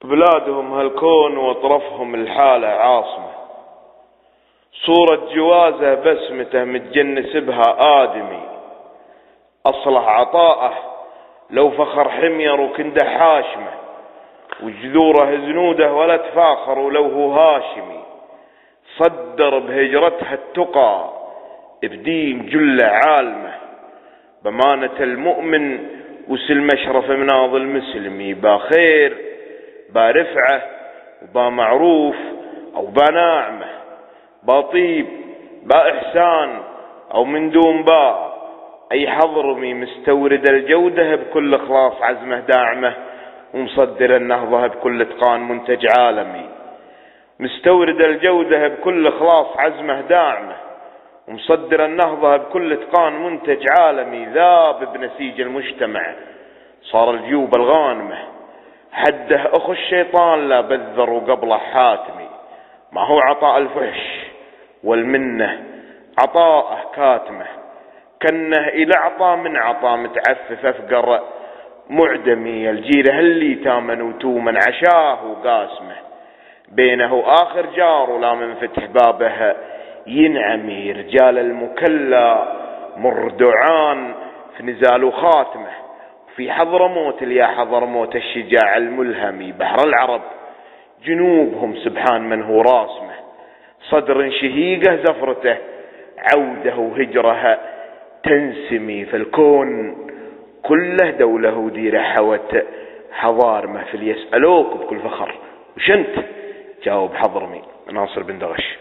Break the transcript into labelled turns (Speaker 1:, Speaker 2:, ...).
Speaker 1: بلادهم هالكون واطرفهم الحالة عاصمة، صورة جوازه بسمته متجنس بها آدمي، أصلح عطاءه لو فخر حمير وكنده حاشمه، وجذوره زنوده ولا تفاخر ولو هو هاشمي، صدر بهجرتها التقى بدين جل عالمه، بمانة المؤمن وسلم اشرف مناض المسلمي، با خير با رفعه وبا معروف او با ناعمه، با طيب با احسان او من دون با، اي حضرمي مستورد الجوده بكل اخلاص عزمه داعمه، ومصدر النهضه بكل اتقان منتج عالمي، مستورد الجوده بكل اخلاص عزمه داعمه، ومصدر النهضه بكل اتقان منتج عالمي، ذاب بنسيج المجتمع صار الجيوب الغانمه، حده اخو الشيطان لا بذر وقبله حاتمي، ما هو عطاء الفحش والمنه عطاءه كاتمه، كنه الى عطاء من عطاء متعفف افقر معدمي، الجيره اللي تامن وتومن عشاه وقاسمه، بينه اخر جار ولا من فتح بابه ينعمي، رجال المكلا مردعان في نزال خاتمه، في حضرموت يا حضرموت الشجاع الملهمي، بحر العرب جنوبهم سبحان من هو راسمه، صدر شهيقه زفرته عوده وهجره تنسمي، في الكون كله دوله وديره حوت حضارمه، في اللي يسألوك بكل فخر وش انت جاوب حضرمي. ناصر بن دغش.